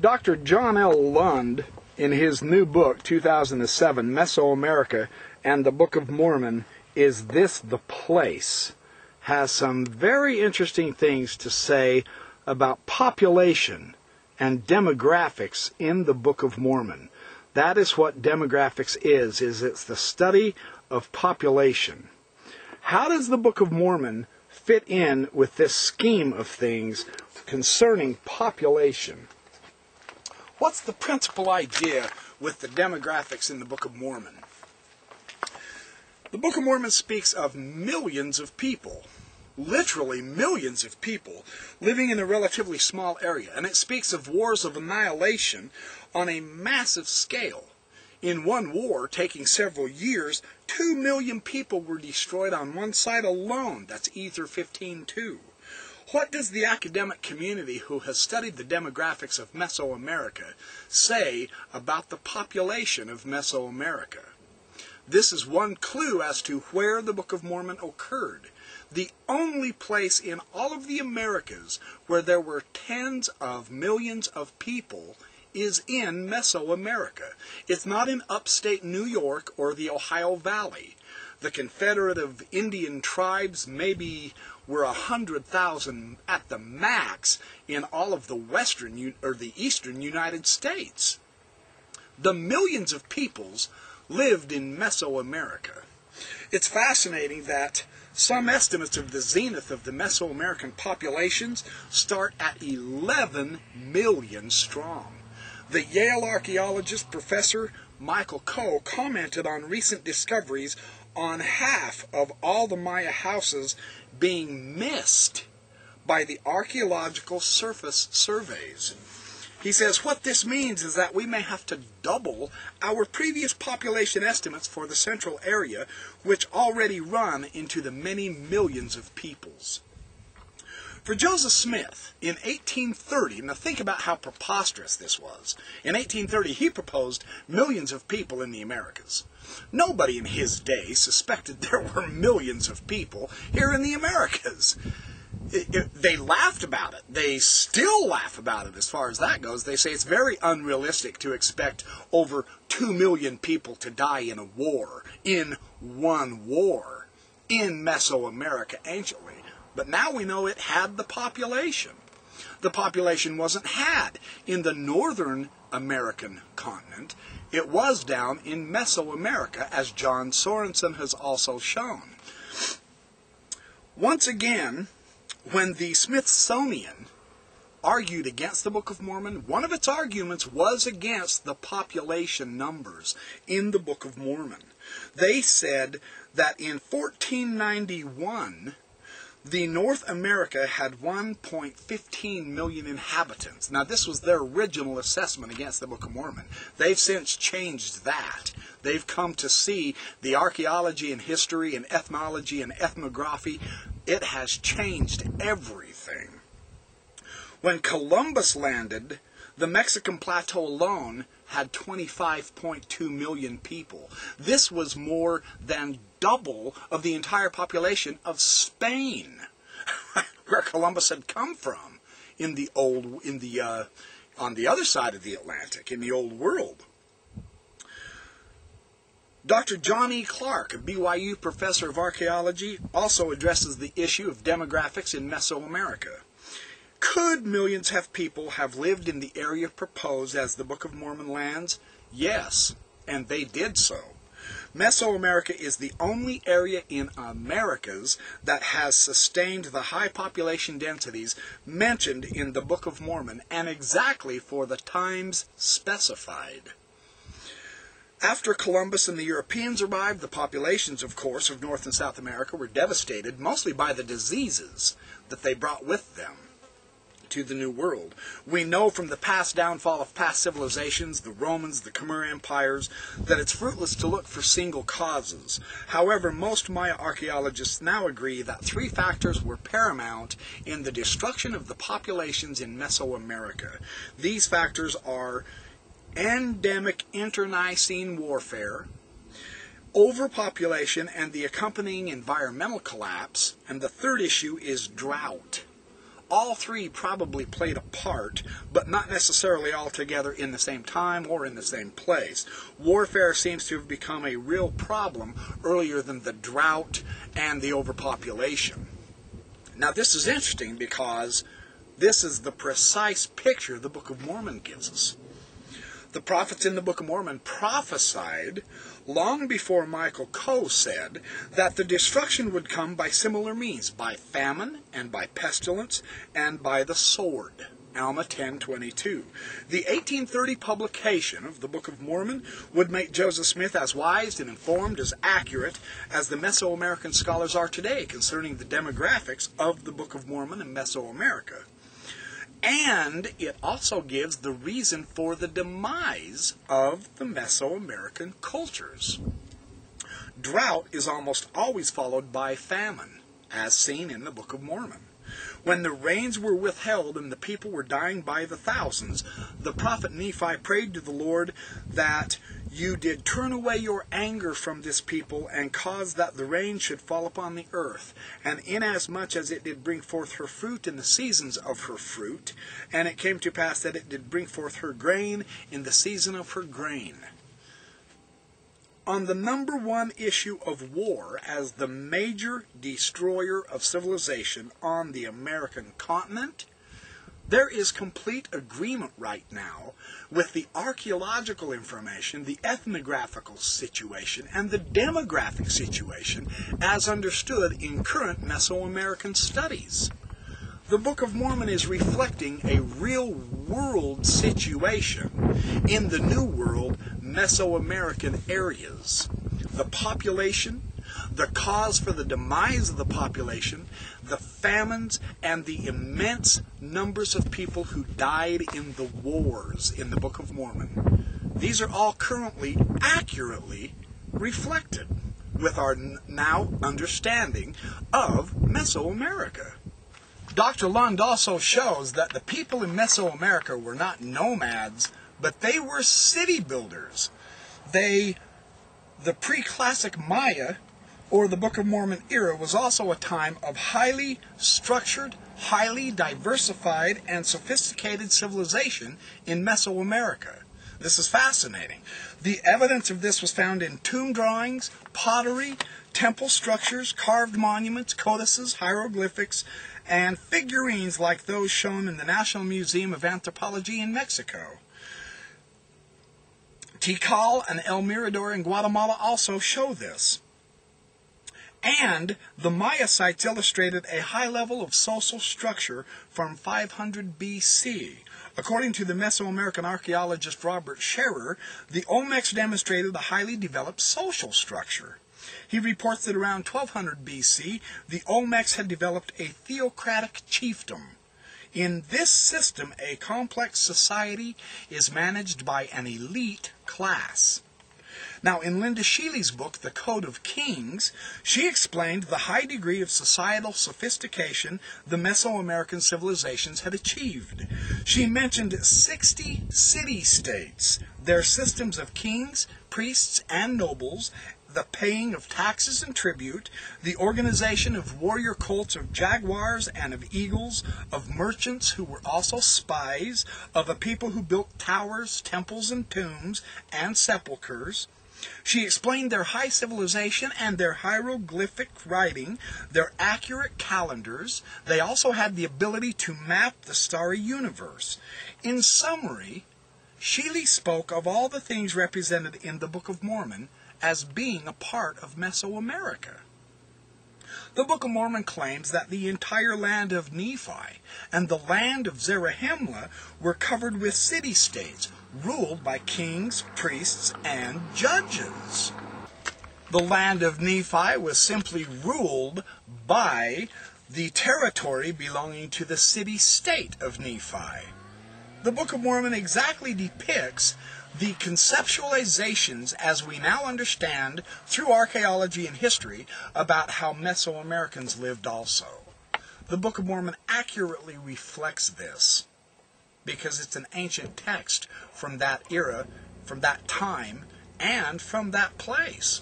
Dr. John L. Lund, in his new book, 2007, Mesoamerica and the Book of Mormon, Is This the Place?, has some very interesting things to say about population and demographics in the Book of Mormon. That is what demographics is it's the study of population. How does the Book of Mormon fit in with this scheme of things concerning population? What's the principal idea with the demographics in the Book of Mormon? The Book of Mormon speaks of millions of people, literally millions of people, living in a relatively small area. And it speaks of wars of annihilation on a massive scale. In one war, taking several years, 2 million people were destroyed on one side alone. That's Ether 15:2. What does the academic community who has studied the demographics of Mesoamerica say about the population of Mesoamerica? This is one clue as to where the Book of Mormon occurred. The only place in all of the Americas where there were tens of millions of people is in Mesoamerica. It's not in upstate New York or the Ohio Valley. The Confederative Indian tribes maybe were 100,000 at the max in all of the western or the eastern United States. The millions of peoples lived in Mesoamerica. It's fascinating that some estimates of the zenith of the Mesoamerican populations start at 11 million strong. The Yale archaeologist Professor Michael Coe commented on recent discoveries on half of all the Maya houses being missed by the archaeological surface surveys. He says what this means is that we may have to double our previous population estimates for the central area, which already run into the many millions of peoples. For Joseph Smith, in 1830, now think about how preposterous this was. In 1830, he proposed millions of people in the Americas. Nobody in his day suspected there were millions of people here in the Americas. They laughed about it. They still laugh about it as far as that goes. They say it's very unrealistic to expect over 2 million people to die in a war, in one war, in Mesoamerica anciently. But now we know it had the population. The population wasn't had in the northern American continent. It was down in Mesoamerica, as John Sorensen has also shown. Once again, when the Smithsonian argued against the Book of Mormon, one of its arguments was against the population numbers in the Book of Mormon. They said that in 1491, the North America had 1.15 million inhabitants. Now, this was their original assessment against the Book of Mormon. They've since changed that. They've come to see the archaeology and history and ethnology and ethnography. It has changed everything. When Columbus landed, the Mexican plateau alone had 25.2 million people. This was more than double of the entire population of Spain, where Columbus had come from on the other side of the Atlantic, in the Old World. Dr. John E. Clark, a BYU professor of archaeology, also addresses the issue of demographics in Mesoamerica. Could millions of people have lived in the area proposed as the Book of Mormon lands? Yes, and they did so. Mesoamerica is the only area in Americas that has sustained the high population densities mentioned in the Book of Mormon, and exactly for the times specified. After Columbus and the Europeans arrived, the populations, of course, of North and South America were devastated, mostly by the diseases that they brought with them to the New World. We know from the past downfall of past civilizations, the Romans, the Khmer empires, that it's fruitless to look for single causes. However, most Maya archaeologists now agree that 3 factors were paramount in the destruction of the populations in Mesoamerica. These factors are endemic internecine warfare, overpopulation and the accompanying environmental collapse, and the third issue is drought. all three probably played a part, but not necessarily all together in the same time or in the same place. Warfare seems to have become a real problem earlier than the drought and the overpopulation. Now this is interesting because this is the precise picture the Book of Mormon gives us. The prophets in the Book of Mormon prophesied long before Michael Coe said that the destruction would come by similar means, by famine and by pestilence and by the sword. Alma 10:22. The 1830 publication of the Book of Mormon would make Joseph Smith as wise and informed, as accurate as the Mesoamerican scholars are today concerning the demographics of the Book of Mormon in Mesoamerica. And it also gives the reason for the demise of the Mesoamerican cultures. Drought is almost always followed by famine, as seen in the Book of Mormon. When the rains were withheld and the people were dying by the thousands, the prophet Nephi prayed to the Lord that you did turn away your anger from this people and cause that the rain should fall upon the earth, and inasmuch as it did bring forth her fruit in the seasons of her fruit, and it came to pass that it did bring forth her grain in the season of her grain. On the number one issue of war as the major destroyer of civilization on the American continent, there is complete agreement right now with the archaeological information, the ethnographical situation, and the demographic situation as understood in current Mesoamerican studies. The Book of Mormon is reflecting a real-world situation in the New World Mesoamerican areas. The population, the cause for the demise of the population, the famines, and the immense numbers of people who died in the wars in the Book of Mormon. These are all currently accurately reflected with our now understanding of Mesoamerica. Dr. Lund also shows that the people in Mesoamerica were not nomads, but they were city builders. The pre-classic Maya, or the Book of Mormon era, was also a time of highly structured, highly diversified, and sophisticated civilization in Mesoamerica. This is fascinating. The evidence of this was found in tomb drawings, pottery, temple structures, carved monuments, codices, hieroglyphics, and figurines like those shown in the National Museum of Anthropology in Mexico. Tikal and El Mirador in Guatemala also show this. And the Maya sites illustrated a high level of social structure from 500 BC. According to the Mesoamerican archaeologist Robert Scherer, the Olmecs demonstrated a highly developed social structure. He reports that around 1200 BC, the Olmecs had developed a theocratic chiefdom. In this system, a complex society is managed by an elite class. Now, in Linda Sheely's book, The Code of Kings, she explained the high degree of societal sophistication the Mesoamerican civilizations had achieved. She mentioned 60 city-states, their systems of kings, priests, and nobles, the paying of taxes and tribute, the organization of warrior cults of jaguars and of eagles, of merchants who were also spies, of a people who built towers, temples, and tombs, and sepulchres. She explained their high civilization and their hieroglyphic writing, their accurate calendars. They also had the ability to map the starry universe. In summary, Sheely spoke of all the things represented in the Book of Mormon as being a part of Mesoamerica. The Book of Mormon claims that the entire land of Nephi and the land of Zarahemla were covered with city-states, ruled by kings, priests, and judges. The land of Nephi was simply ruled by the territory belonging to the city-state of Nephi. The Book of Mormon exactly depicts the conceptualizations as we now understand through archaeology and history about how Mesoamericans lived also. The Book of Mormon accurately reflects this because it's an ancient text from that era, from that time, and from that place.